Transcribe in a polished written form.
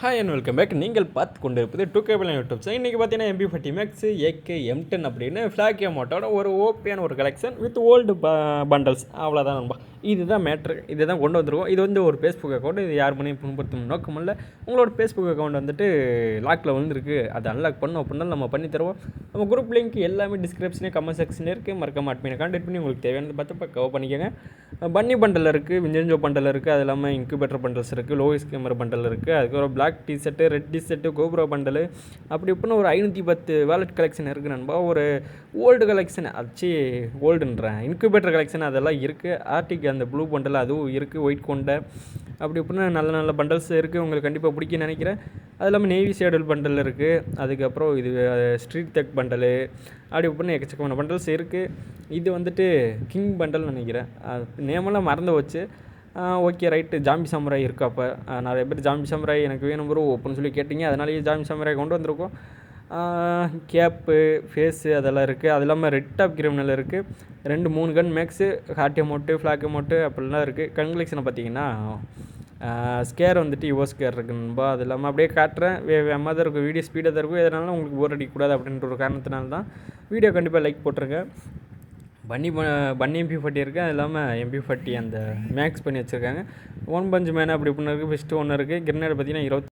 Hi and welcome back. நீங்கள் பார்த்து கொண்டு இருப்பது 2K யூடியூப் சேனல். இன்றைக்கி பார்த்தீங்கன்னா MP40 Max AK M10 அப்படின்னு ஃப்ளாக் அமௌண்ட்டோட ஒரு ஓபியான ஒரு கலெக்ஷன் வித் ஓல்டு பண்டல்ஸ். அவ்வளோதான் நண்பா. இதுதான் மேட்ரு. இதை தான் கொண்டு வந்துருக்கோம். இது வந்து ஒரு ஃபேஸ்புக் அக்கௌண்ட். இது யார் மணியும் புண்படுத்தும் நோக்கம் இல்லை. உங்களோட ஃபேஸ்புக் அக்கௌண்ட் வந்துட்டு லாக்கில் விழுந்துருக்கு. அதை அன்லாக் பண்ணோம் அப்படின்னா நம்ம பண்ணி தருவோம். நம்ம குரூப் லிங்க் எல்லாமே டிஸ்கிரிப்ஷனே கமெண்ட் செக்ஷனில் இருக்குது. மறக்காம அட்மினை கான்டெக்ட் பண்ணி உங்களுக்கு தேவையானது பார்த்து கவர் பண்ணிக்கோங்க. பன்னி பண்டல் இருக்குது, விஞ்சஞ்சோ பண்டல் இருக்குது, அது இல்லாமல் இன்குபேட்டர் பண்டல்ஸ் இருக்குது, லோயிஸ் கேமரா பண்டல் இருக்குது, அதுக்கப்புறம் black t-shirt, red t-shirt, GoPro bundle, அப்படி இப்படின்னு ஒரு 510 வேலட் கலெக்ஷன் இருக்குது நண்பா. ஒரு ஓல்டு கலெக்ஷன் ஆச்சு, ஓல்டுன்றேன் இன்குபேட்டர் கலெக்ஷன் அதெல்லாம் இருக்குது. ஆர்டிக் அந்த ப்ளூ பண்டல் அதுவும் இருக்குது, ஒயிட் கொண்டை, அப்படி இப்படின்னு நல்ல நல்ல பண்டல்ஸ் இருக்குது. உங்களுக்கு கண்டிப்பாக பிடிக்குன்னு நினைக்கிறேன். அது இல்லாமல் நேவி ஷேடல் பண்டல் இருக்குது. அதுக்கப்புறம் இது ஸ்ட்ரீட் தெக் பண்டலு, அப்படி இப்படின்னு எக்கச்சக்கமான பண்டல்ஸ் இருக்குது. இது வந்துட்டு கிங் பண்டல் நினைக்கிறேன். நேமெல்லாம் மறந்து வச்சு. Okay right. ஜாம்பி சாமுராய் இருக்கா? அப்போ நிறைய பேர் ஜாம்பி சாமுராய் எனக்கு வேணும் ப்ரோ அப்படின்னு சொல்லி கேட்டிங்க. அதனாலேயே ஜாம்பி சாமுராய் கொண்டு வந்திருக்கோம். கேப்பு, ஃபேஸு அதெல்லாம் இருக்குது. அது இல்லாமல் ரெட் டாப் கிரிமினல் இருக்குது. 2-3 gun mags, hard amount, flag amount அப்படிலாம் இருக்குது. கன் கலெக்ஷனை பார்த்தீங்கன்னா ஸ்கேர் வந்துட்டு யுவோ ஸ்கேர் இருக்குன்பா. அது இல்லாமல் அப்படியே காட்டுறேன். வேகமாக தான் இருக்கும், வீடியோ ஸ்பீடாக தான் இருக்கும். எதனால உங்களுக்கு போர் அடிக்கக்கூடாது அப்படின்ற ஒரு காரணத்தினால தான் வீடியோ கண்டிப்பாக லைக் போட்டிருங்க. பன்னி MP40 இருக்குது. அது இல்லாமல் MP40 அந்த மேக்ஸ் பண்ணி வச்சுருக்காங்க. ஒன் பஞ்ச் மேன் அப்படி இப்படின்னு இருக்குது. ஃபஸ்ட்டு ஒன்று இருக்குது. கிரனேட் பார்த்தீங்கன்னா